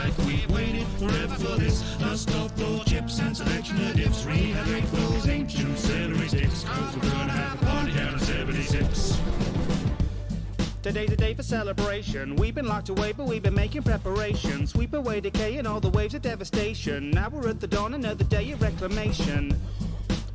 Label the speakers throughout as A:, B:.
A: like we've waited forever for this. A stuffed full chips and selection of dips. Rehydrate those ancient celery sticks, 'cause we're gonna have a party down at 76.
B: Today's a day for celebration. We've been locked away, but we've been making preparations. Sweep away decay and all the waves of devastation. Now we're at the dawn, another day of reclamation.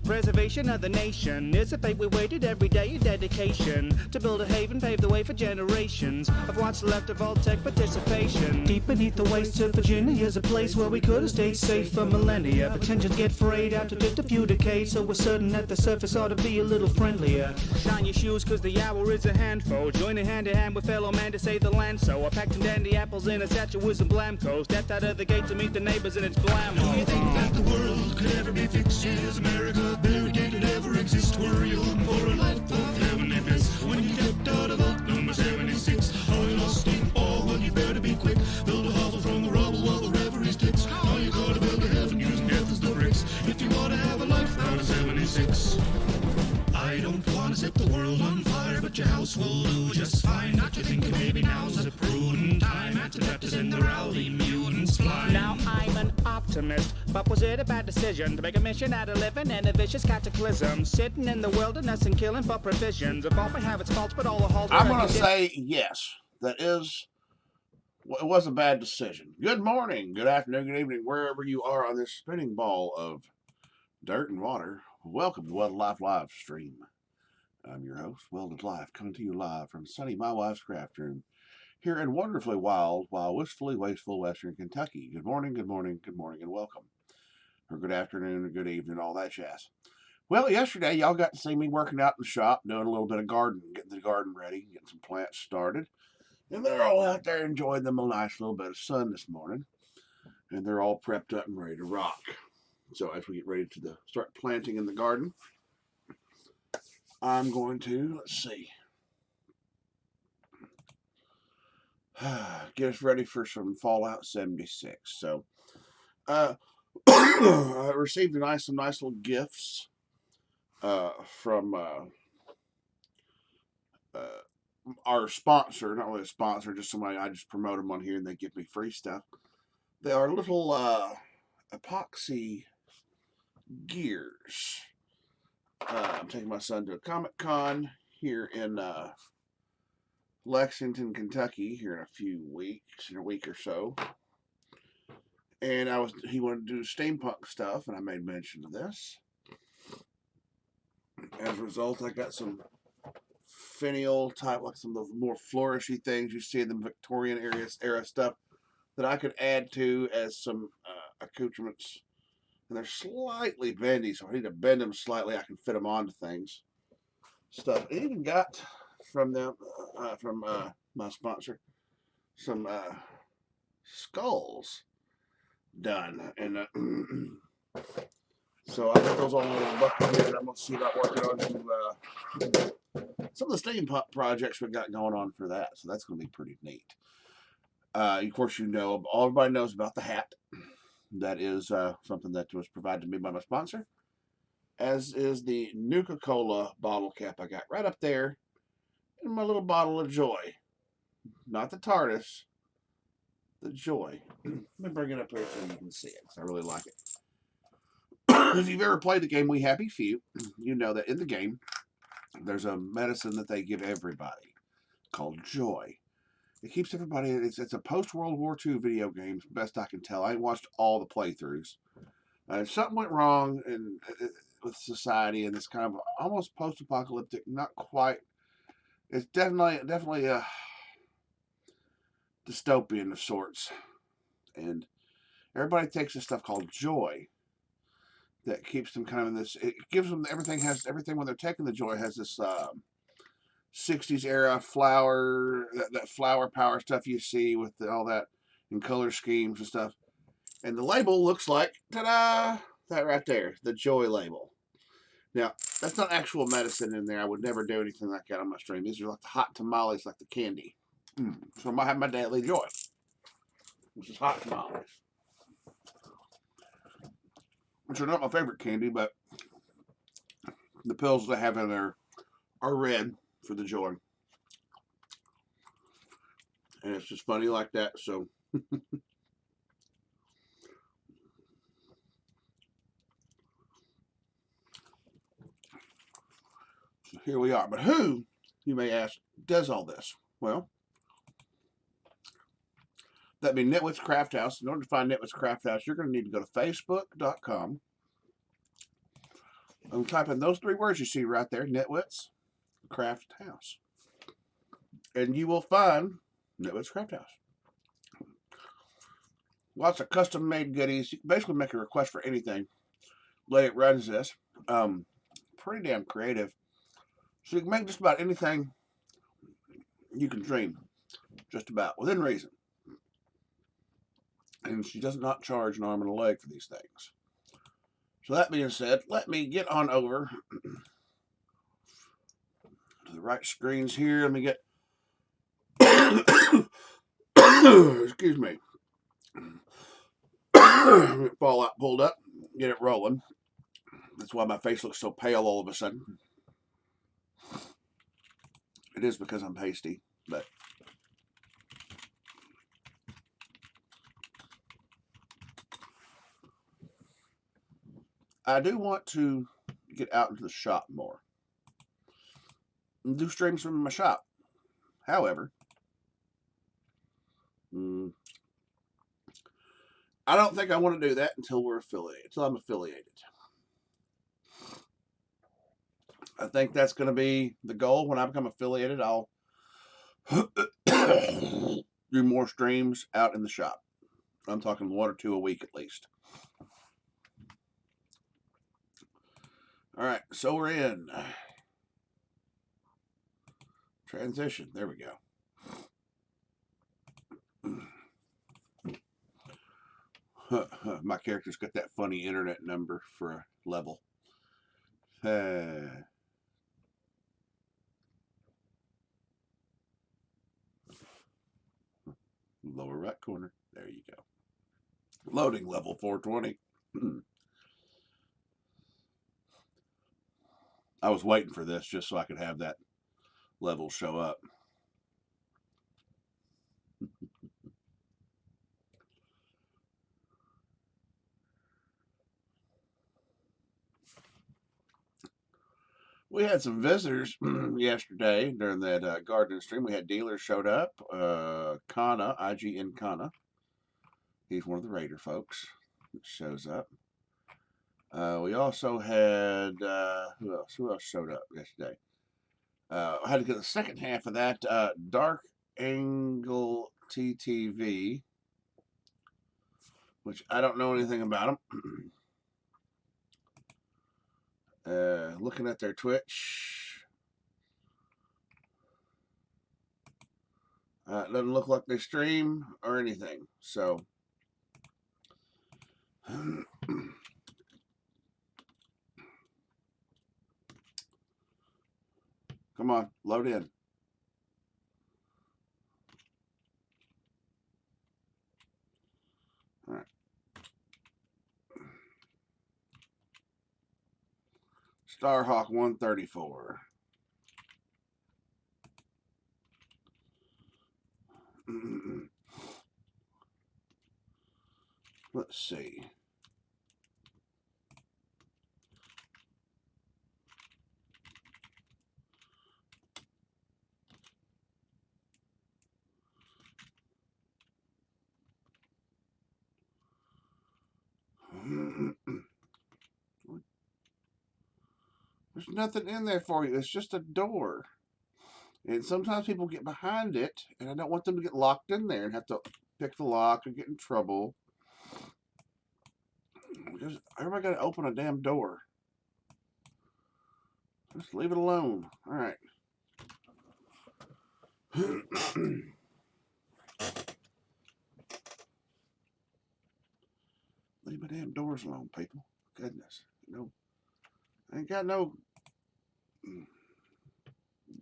B: Preservation of the nation is a fate we waited every day, a dedication to build a haven, pave the way for generations of what's left of all tech participation. Deep beneath the waste of Virginia is a place where we could have stayed safe for millennia, but tensions get frayed after just a few decades, so we're certain that the surface ought to be a little friendlier. Shine your shoes, 'cause the hour is a handful. Join a hand in hand with fellow man to save the land, so I packed some dandy apples in a satchel with some Blamco. Stepped out of the gate to meet the neighbors and it's blam.
A: Do you think that the world could ever be fixed? Is America very did it ever exist? Were you hoping for a life of heavenly bliss when you stepped out of vault number 76? Are you lost in awe? Well, you better be quick. Build a hovel from the rubble while the reverie sticks. Now you gotta build a heaven using death as the bricks if you wanna have a life out of 76. I don't wanna set the world on fire, but your house will do just fine. Not you thinking maybe now's a prudent time after that is in the rowdy mutants fly.
B: Now I'm an optimist, but was it a bad decision to make a mission out of living in a vicious cataclysm? Sitting in the wilderness and killing for provisions. If all may have its faults, but all the halls.
C: I'm going to say yes. That is, it was a bad decision. Good morning, good afternoon, good evening, wherever you are on this spinning ball of dirt and water. Welcome to Welded Life live stream. I'm your host, Welded Life, coming to you live from sunny my wife's craft room here in wonderfully wild, while wistfully wasteful Western Kentucky. Good morning, good morning, good morning, and welcome. Or good afternoon, or good evening, all that jazz. Well, yesterday, y'all got to see me working out in the shop, doing a little bit of gardening, getting the garden ready, getting some plants started. And they're all out there enjoying them a nice little bit of sun this morning. And they're all prepped up and ready to rock. So as we get ready to start planting in the garden, I'm going to, let's see, get us ready for some Fallout 76. So, I received some nice little gifts from our sponsor. Not really a sponsor, just somebody I just promote them on here and they give me free stuff. They are little epoxy gears. I'm taking my son to a Comic-Con here in Lexington, Kentucky, here in a week or so. And he wanted to do steampunk stuff, and I made mention of this. As a result, I got some finial type, like some of the more flourishy things you see in the Victorian era stuff that I could add to as some accoutrements. And they're slightly bendy, so I need to bend them slightly. I can fit them onto things. Stuff. I even got from them, from my sponsor, some skulls done. And so I got those all in a little bucket here, and I'm going to see about working on some of the steampunk projects we got going on for that. So that's going to be pretty neat. Of course, everybody knows about the hat. That is something that was provided to me by my sponsor, as is the Nuka-Cola bottle cap I got right up there in my little bottle of joy. Not the TARDIS, the joy. Let me bring it up here so you can see it, because I really like it. If you've ever played the game We Happy Few, you know that in the game, there's a medicine that they give everybody called joy. It keeps everybody, it's a post-World War II video game, best I can tell. I watched all the playthroughs. Something went wrong with society, and it's kind of almost post-apocalyptic, not quite. It's definitely a dystopian of sorts. And everybody takes this stuff called joy that keeps them kind of in this, it gives them, everything when they're taking the joy has this 60s era flower, that flower power stuff you see with all that in color schemes and stuff. And the label looks like, ta-da, that right there, the joy label. Now, that's not actual medicine in there. I would never do anything like that on my stream. These are like the hot tamales, like the candy. So I might have my daily joy, which is hot tamales. Which are not my favorite candy, but the pills they have in there are red for the joy. And it's just funny like that, so here we are. But who, you may ask, does all this? Well, that'd be Nitwit's Craft House. In order to find Nitwit's Craft House, you're going to need to go to facebook.com and type in those 3 words you see right there, Nitwit's Craft House. And you will find Nitwit's Craft House. Lots of custom-made goodies. You can basically make a request for anything. The way it runs this. Pretty damn creative. So you can make just about anything you can dream. Just about. Within reason. And she does not charge an arm and a leg for these things. So that being said, let me get on over to the right screens here. Let me get... Excuse me. Fallout pulled up. Get it rolling. That's why my face looks so pale all of a sudden. It is because I'm pasty, but... I do want to get out into the shop more. And do streams from my shop. However, I don't think I want to do that until we're affiliated, until I'm affiliated. I think that's going to be the goal. When I become affiliated, I'll do more streams out in the shop. I'm talking 1 or 2 a week at least. All right, so we're in transition. There we go. My character's got that funny internet number for a level. Lower right corner. There you go. Loading level 420. I was waiting for this just so I could have that level show up. We had some visitors yesterday during that gardening stream. We had dealers showed up. Kana, IGN Kana. He's one of the Raider folks that shows up. We also had, who else? Who else showed up yesterday? I had to get the second half of that. Dark Angle TTV, which I don't know anything about them. Looking at their Twitch. Doesn't look like they stream or anything. So, come on, load in. All right. Starhawk 134. Let's see. There's nothing in there for you. It's just a door. And sometimes people get behind it, and I don't want them to get locked in there and have to pick the lock or get in trouble. Because everybody got to open a damn door. Just leave it alone. All right. Leave my damn doors alone, people. Goodness. No. I ain't got no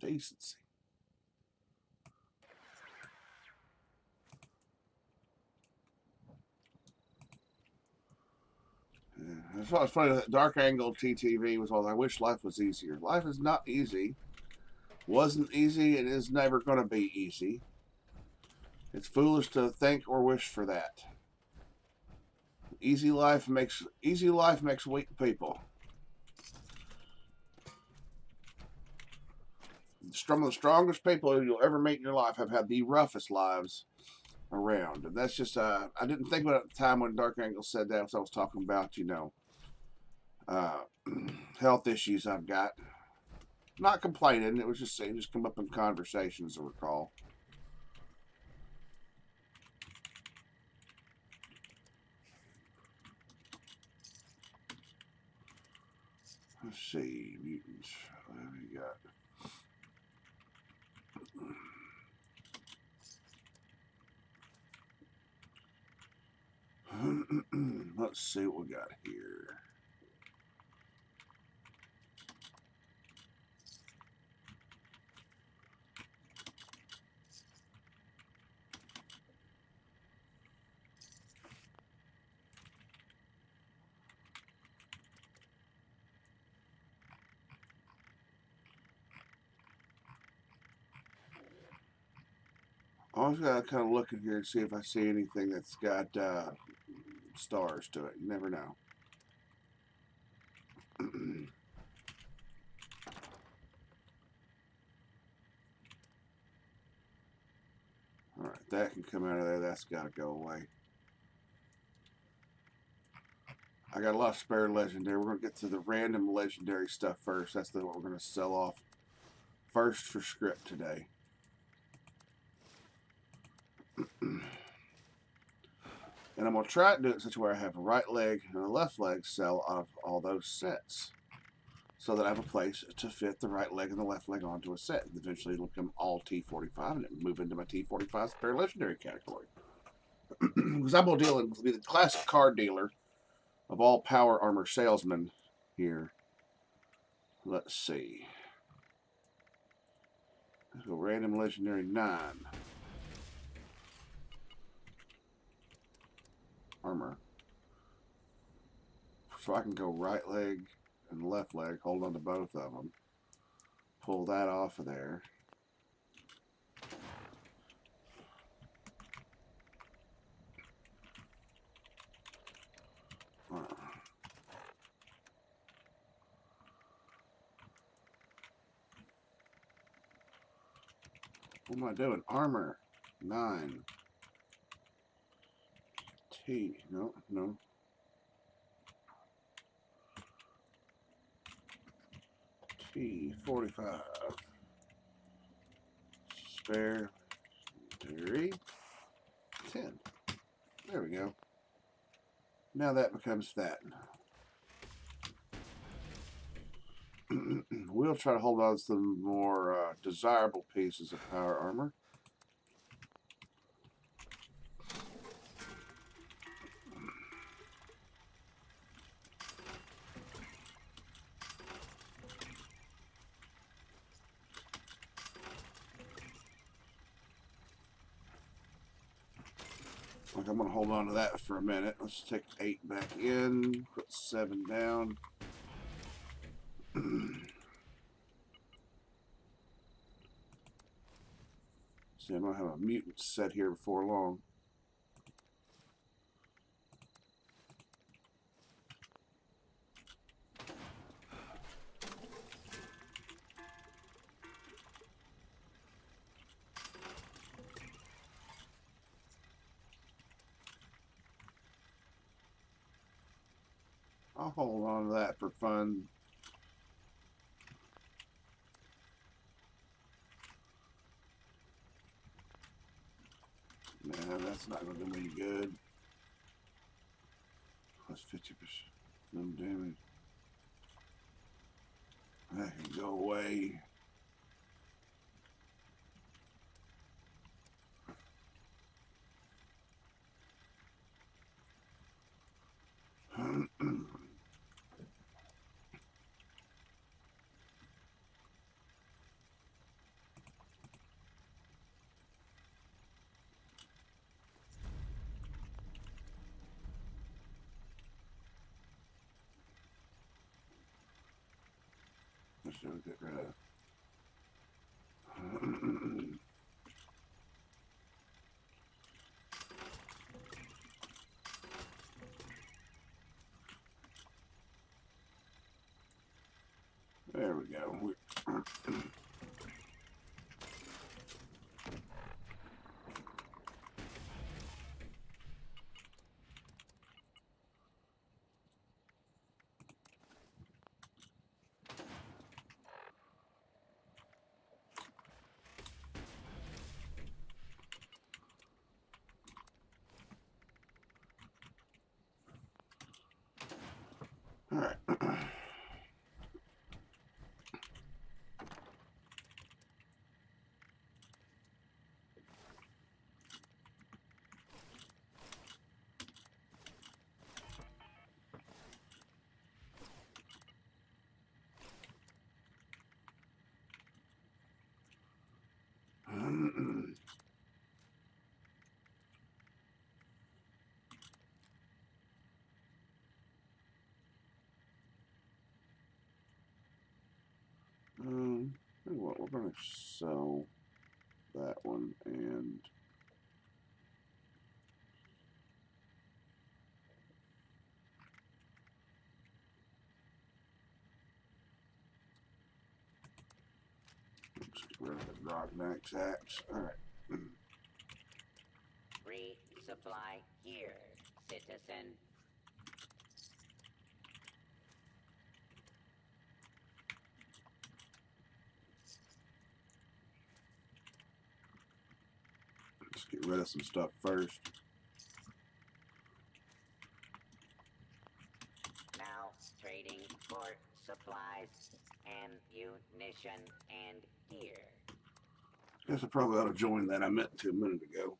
C: decency. That's why it's funny that Dark Angle TTV was all, I wish life was easier. Life is not easy. Wasn't easy. It is never going to be easy. It's foolish to think or wish for that. Easy life makes weak people. some of the strongest people you'll ever meet in your life have had the roughest lives around. And that's just, I didn't think about it at the time when Dark Angle said that, because I was talking about, uh, health issues I've got. Not complaining, it was just saying, just come up in conversations, I recall. Let's see, mutants. What have we got? Let's see what we got here. I always gotta kind of look in here and see if I see anything that's got stars to it. You never know. Alright, that can come out of there. That's got to go away. I got a lot of spare legendary. We're going to get to the random legendary stuff first. That's what we're going to sell off first for script today. And I'm going to try to do it such a way I have a right leg and a left leg sell out of all those sets, so that I have a place to fit the right leg and the left leg onto a set. And eventually it'll become all T45 and it move into my T45 spare legendary category. Because I'm going to be the classic card dealer of all power armor salesmen here. Let's see. Let's go random legendary 9. Armor. So I can go right leg and left leg, hold on to both of them. Pull that off of there. What am I doing? Armor 9. T. No, no. T45. Spare. 3. 10. There we go. Now that becomes that. We'll try to hold on to some more desirable pieces of power armor. Like, I'm going to hold on to that for a minute. Let's take 8 back in, put 7 down. See, I'm going to have a mutant set here before long. I'll hold on to that for fun. Nah, that's not going to do me any good. Plus 50% no damage. That can go away. Let's see what we get rid of. There we go. going to sell that one and let's get rid of the Grognax axe. All right.
D: Resupply here, citizen.
C: Let's get rid of some stuff first.
D: Now trading for supplies, ammunition, and gear.
C: Guess I probably ought to join that. I meant to a minute ago.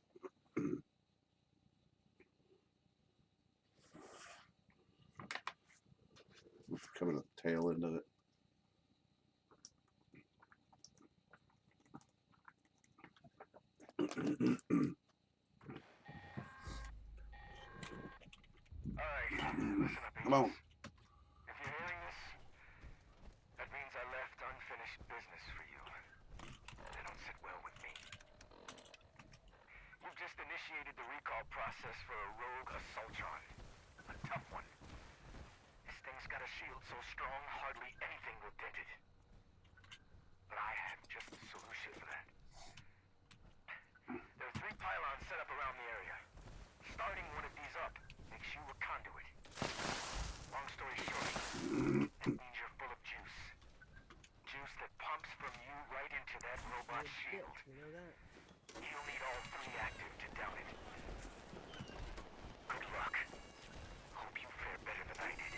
C: Coming at the tail end of it.
E: Alright, listen up,
C: Come on.
E: If you're hearing this, that means I left unfinished business for you. They don't sit well with me. You've just initiated the recall process for a rogue assaultron. A tough one. This thing's got a shield so strong, hardly anything will dent it. But I have just the solution for that. There are 3 pylons set up around the area. Starting one of these up makes you a conduit. Long story short, that means you're full of juice. Juice that pumps from you right into that robot shield.
F: You know that?
D: You'll need all 3 active to down it. Good luck. Hope you fare better than I did.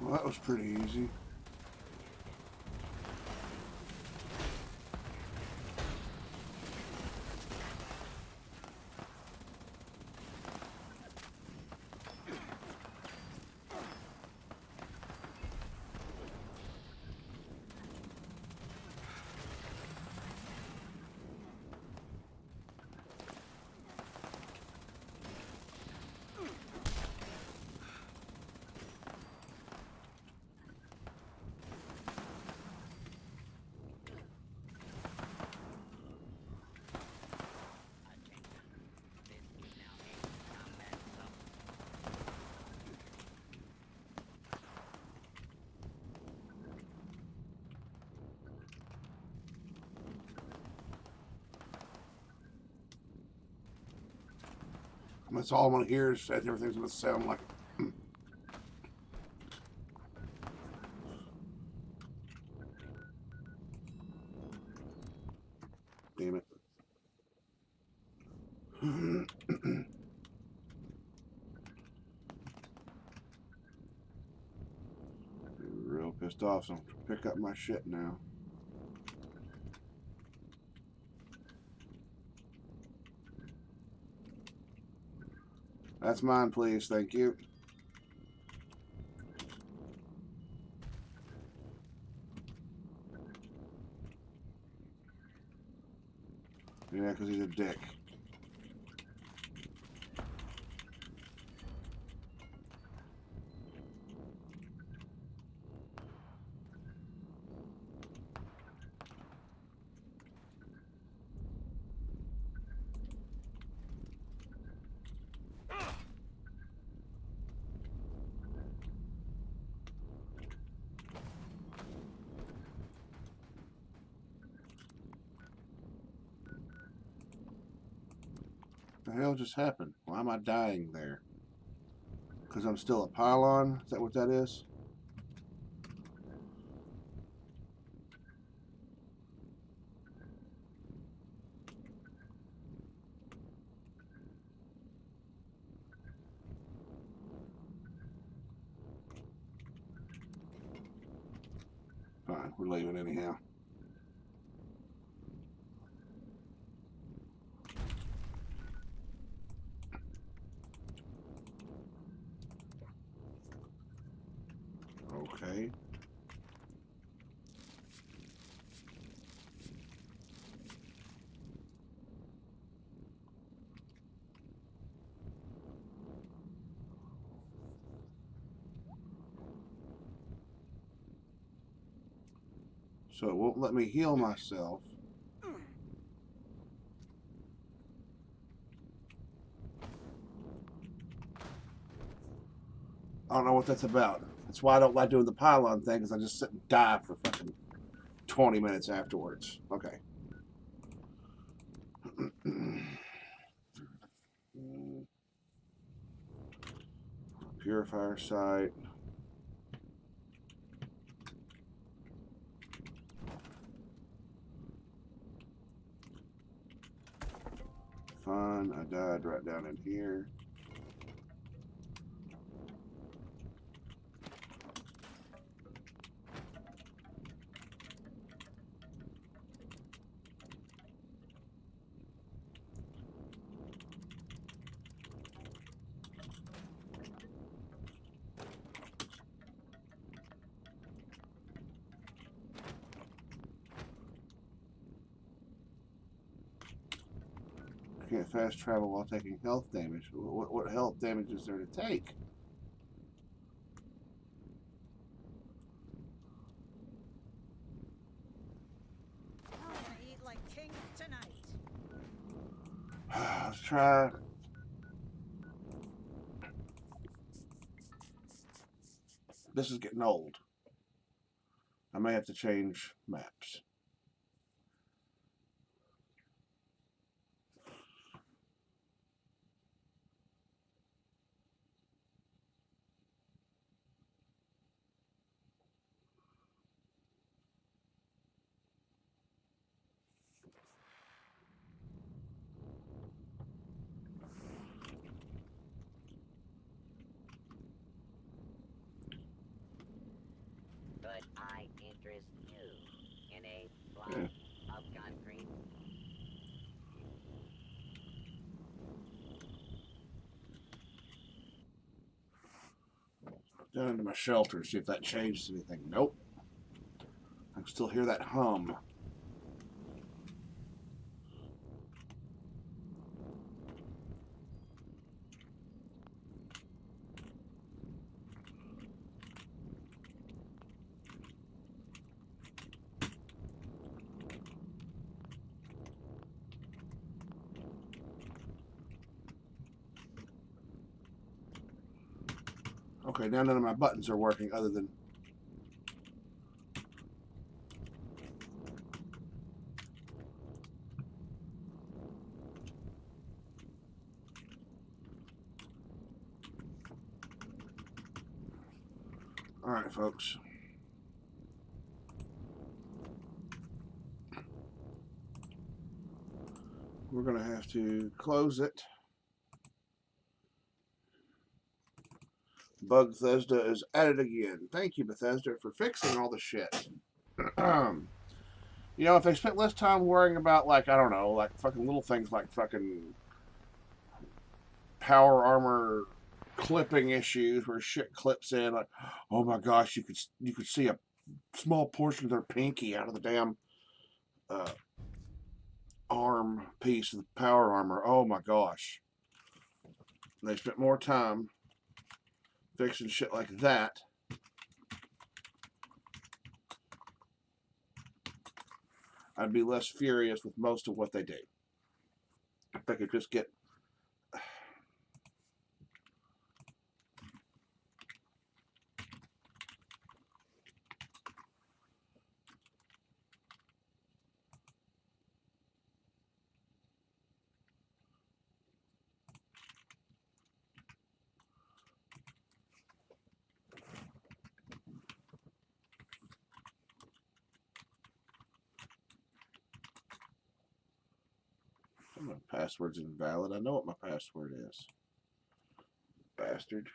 C: Well, that was pretty easy. That's all I'm gonna hear is that everything's gonna sound like. Damn it. Real pissed off, so I'm gonna pick up my shit now. That's mine, please. Thank you. Yeah, because he's a dick. What the hell just happened? Why am I dying there? Because I'm still a pylon? Is that what that is? Fine, we're leaving anyhow. Okay. So it won't let me heal myself. I don't know what that's about. That's why I don't like doing the pylon thing, because I just sit and die for fucking 20 minutes afterwards. Okay. Purifier site. Fun. I died right down in here. Can't fast travel while taking health damage. What health damage is there to take?
F: I'm gonna eat like king tonight.
C: Let's try. This is getting old. I may have to change maps.
D: Could I interest you in a block of concrete?
C: Down into my shelter, see if that changes anything. Nope. I can still hear that hum. Okay, now none of my buttons are working other than... All right, folks. We're going to have to close it. Bethesda is at it again. Thank you, Bethesda, for fixing all the shit. You know, if they spent less time worrying about, like, I don't know, like fucking little things like fucking power armor clipping issues where shit clips in, like, oh my gosh, you could see a small portion of their pinky out of the damn arm piece of the power armor. Oh my gosh. And they spent more time fixing shit like that. I'd be less furious with most of what they do. If they could just get my password's invalid. I know what my password is. Bastard.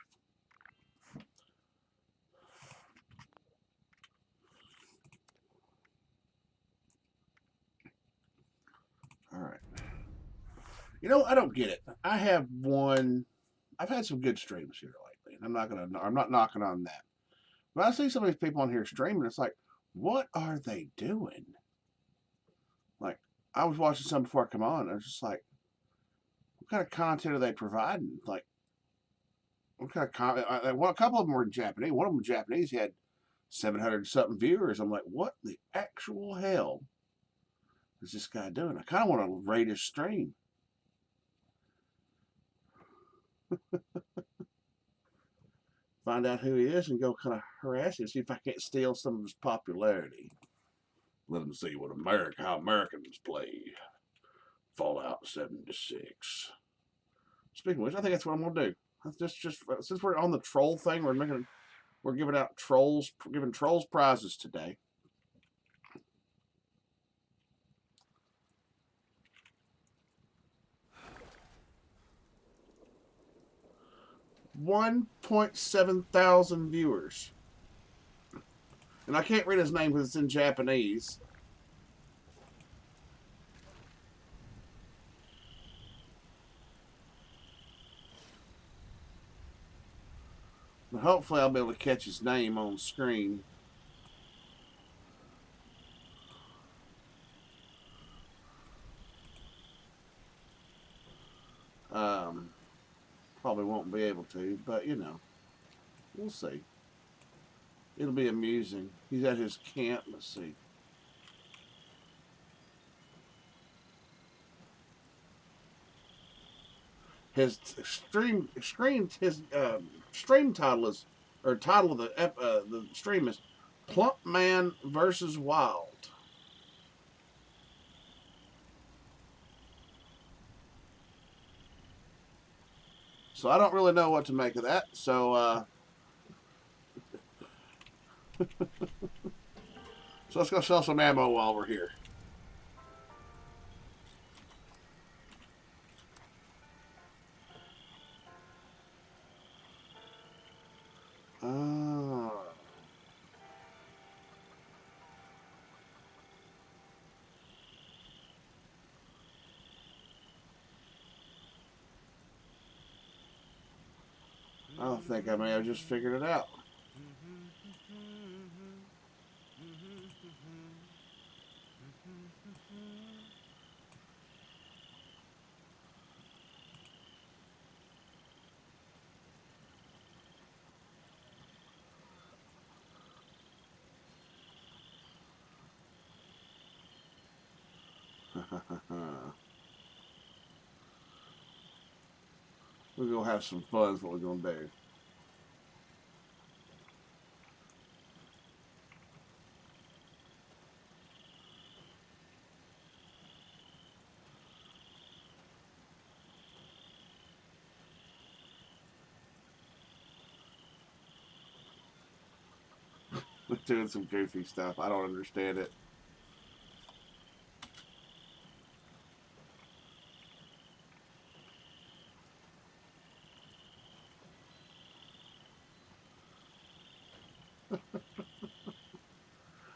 C: Alright. You know, I don't get it. I've had some good streams here lately, and I'm not knocking on that. But I see some of these people on here streaming, it's like, what are they doing? Like, I was watching some before I come on, and I was just like, what kind of content are they providing? Like, what kind of content? Well, a couple of them were in Japanese. One of them was Japanese. He had 700 something viewers. I'm like, what the actual hell is this guy doing? I kind of want to rate his stream. Find out who he is and go kind of harass him, see if I can't steal some of his popularity. Let him see how Americans play Fallout 76. Speaking of which, I think that's what I'm gonna do. Just since we're on the troll thing, we're giving trolls prizes today. $1.7 thousand viewers. And I can't read his name because it's in Japanese. But hopefully I'll be able to catch his name on screen. Probably won't be able to, but you know, we'll see. It'll be amusing. He's at his camp. Let's see. His stream title is, or title of the stream is Plump Man versus Wild. So I don't really know what to make of that. So so let's go sell some ammo while we're here. I think I may have just figured it out. We're going to have some fun is what we're going to do. doing some goofy stuff. I don't understand it.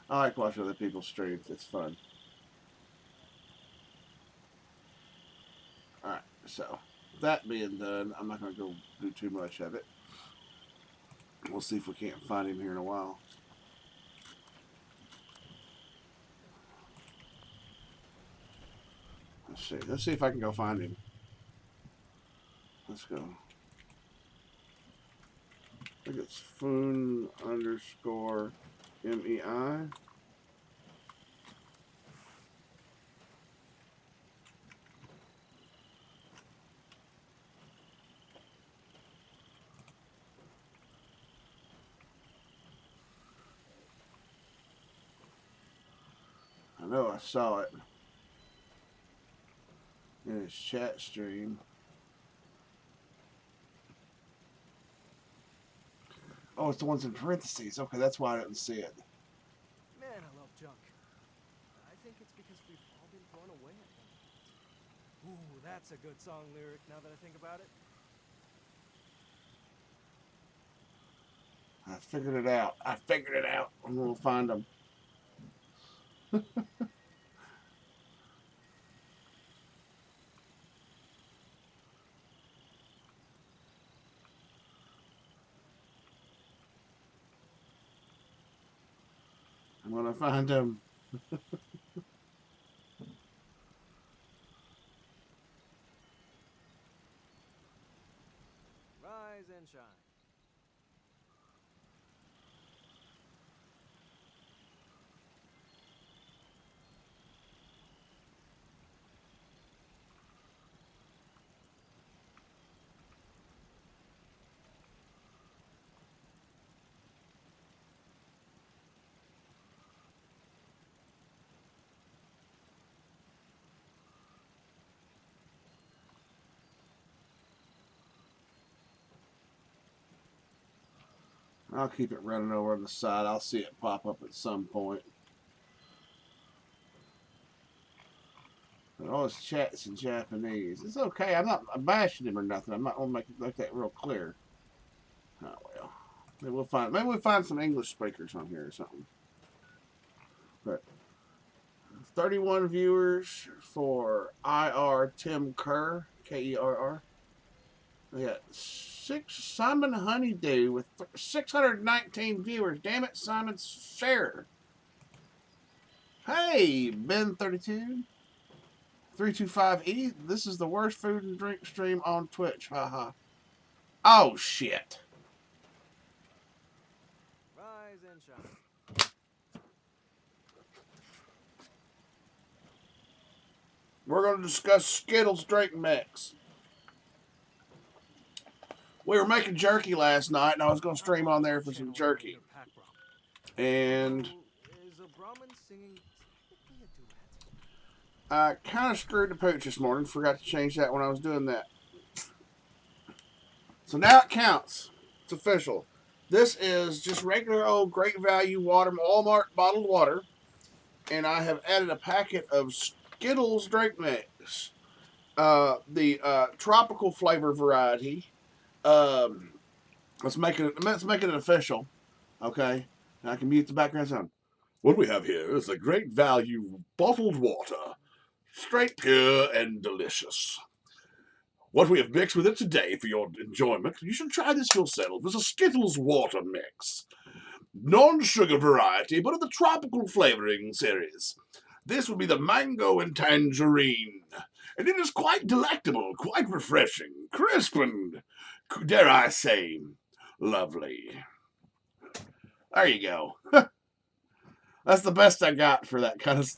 C: I like watching other people's streams. It's fun. Alright, so that being done, I'm not going to go do too much of it. We'll see if we can't find him here in a while. Let's see. Let's see if I can go find him. Let's go. I think it's Foon _ MEI. I know I saw it in his chat stream. Oh, it's the ones in parentheses. Okay, that's why I didn't see it.
G: Man, I love junk. I think it's because we've all been thrown away at one point. Ooh, that's a good song lyric now that I think about it.
C: I figured it out. I figured it out. I'm going to find them. I'm going to find them.
G: Rise and shine.
C: I'll keep it running over on the side. I'll see it pop up at some point. But all his chat's in Japanese. It's okay. I'm not bashing him or nothing. I'm not going to make that real clear. Oh, well. Maybe we'll find some English speakers on here or something. But 31 viewers for IR Tim Kerr, Kerr. We got Simon Honeydew with 619 viewers. Damn it, Simon, share. Hey, Ben32. 325E. This is the worst food and drink stream on Twitch. Haha. Oh, shit.
G: Rise and shine.
C: We're going to discuss Skittles drink mix. We were making jerky last night, and I was going to stream on there for some jerky. And
G: Is a Brahmin singing technically a duet?
C: I kind of screwed the pooch this morning. Forgot to change that when I was doing that. So now it counts. It's official. This is just regular old Great Value water, Walmart bottled water. And I have added a packet of Skittles drink mix. The tropical flavor variety. Let's make it official. Okay. And I can mute the background sound. What we have here is a Great Value bottled water. Straight, pure, and delicious. What we have mixed with it today for your enjoyment, you should try this yourself. It's a Skittles water mix. Non-sugar variety, but of the tropical flavoring series. This would be the mango and tangerine. And it is quite delectable, quite refreshing, crisp, and, dare I say, lovely. There you go. That's the best I got for that kind of...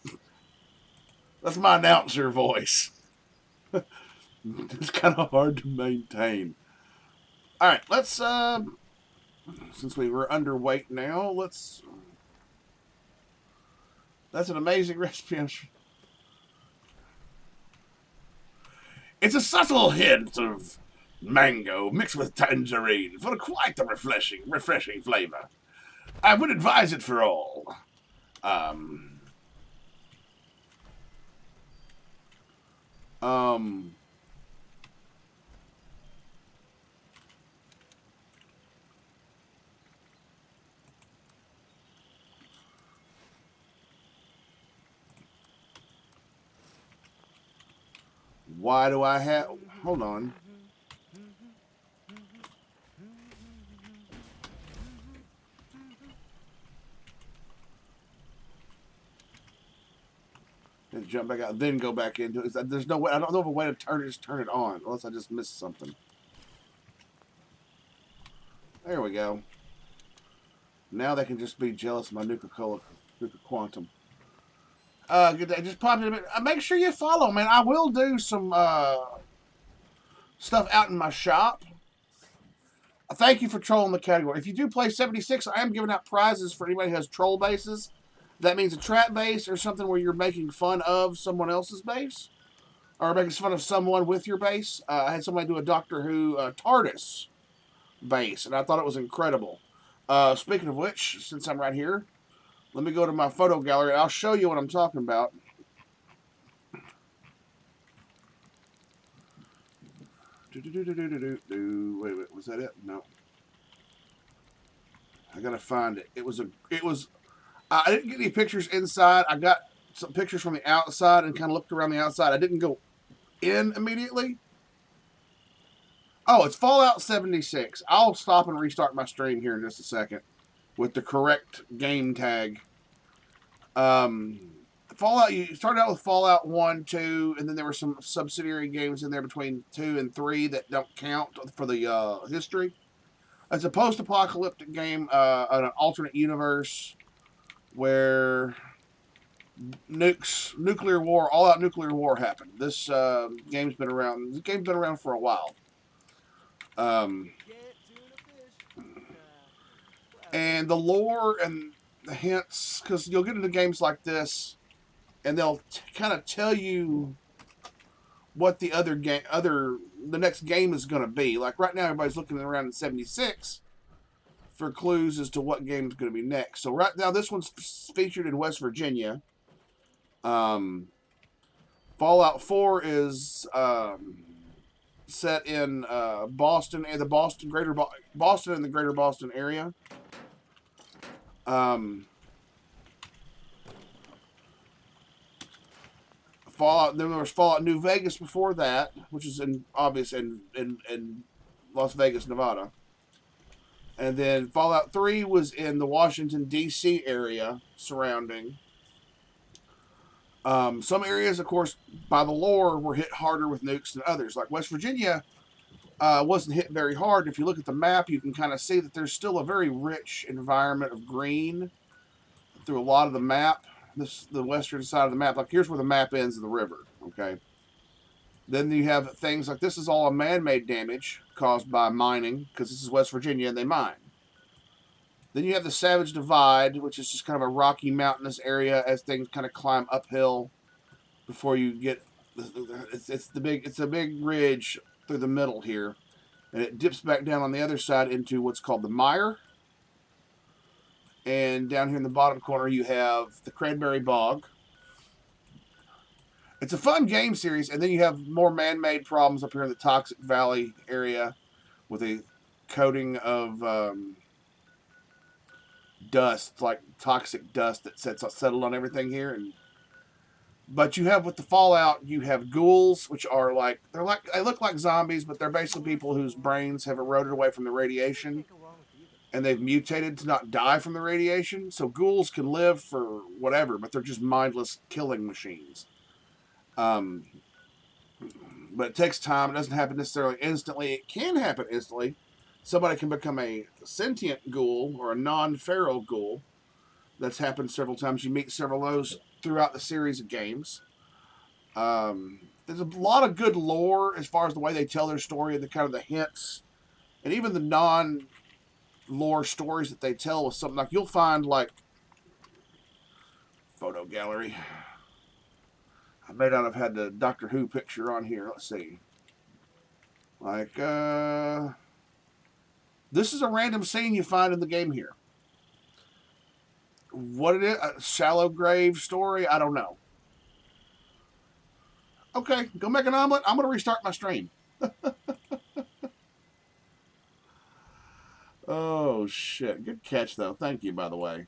C: That's my announcer voice. It's kind of hard to maintain. All right, let's, since we were underweight now, let's... That's an amazing recipe. It's a subtle hint of mango mixed with tangerine for quite the refreshing flavor. I would advise it for all. Why do I have... Hold on. And jump back out, then go back into it. There's no way. I don't know of a way to turn it on, unless I just missed something. There we go. Now they can just be jealous of my Nuka Quantum. Good day. Just popped in a bit. Make sure you follow, man. I will do some stuff out in my shop. Thank you for trolling the category. If you do play 76, I am giving out prizes for anybody who has troll bases. That means a trap base or something where you're making fun of someone else's base. Or making fun of someone with your base. I had somebody do a Doctor Who TARDIS base, and I thought it was incredible. Speaking of which, since I'm right here, let me go to my photo gallery, and I'll show you what I'm talking about. Wait, was that it? No. I gotta find it. It was. I didn't get any pictures inside. I got some pictures from the outside and kind of looked around the outside. I didn't go in immediately. Oh, it's Fallout 76. I'll stop and restart my stream here in just a second with the correct game tag. Fallout, you started out with Fallout 1, 2, and then there were some subsidiary games in there between 2 and 3 that don't count for the history. It's a post-apocalyptic game, an alternate universe where nuclear war, all-out nuclear war happened. This game's been around. This game's been around for a while. And the lore and the hints, because you'll get into games like this, and they'll kind of tell you what the the next game is going to be. Like right now, everybody's looking around in 76 for clues as to what game is going to be next. So right now, this one's featured in West Virginia. Fallout 4 is set in Boston and the Boston and the greater Boston area. Fallout. Then there was Fallout New Vegas before that, which is in Las Vegas, Nevada. And then Fallout 3 was in the Washington D.C. area surrounding. Some areas, of course, by the lore, were hit harder with nukes than others. Like West Virginia wasn't hit very hard. If you look at the map, you can kind of see that there's still a very rich environment of green through a lot of the map. The western side of the map. Like here's where the map ends of the river. Okay. Then you have things like this is all a man-made damage caused by mining because this is West Virginia and they mine. Then you have the Savage Divide, which is just kind of a rocky mountainous area as things kind of climb uphill before you get. It's a big ridge through the middle here, and it dips back down on the other side into what's called the mire. And down here in the bottom corner, you have the Cranberry Bog. It's a fun game series, and then you have more man-made problems up here in the Toxic Valley area with a coating of dust, like toxic dust that settled on everything here. But you have with the Fallout, you have ghouls, which are they look like zombies, but they're basically people whose brains have eroded away from the radiation. And they've mutated to not die from the radiation. So ghouls can live for whatever, but they're just mindless killing machines. But it takes time. It doesn't happen necessarily instantly. It can happen instantly. Somebody can become a sentient ghoul or a non-feral ghoul. That's happened several times. You meet several of those throughout the series of games. There's a lot of good lore as far as the way they tell their story and the kind of the hints. And even the non-lore stories that they tell with something like you'll find like photo gallery. I may not have had the Doctor Who picture on here. Let's see. Like this is a random scene you find in the game here. what it is, a shallow grave story. I don't know. Okay, go make an omelet. I'm gonna restart my stream. Oh shit! Good catch though. Thank you, by the way.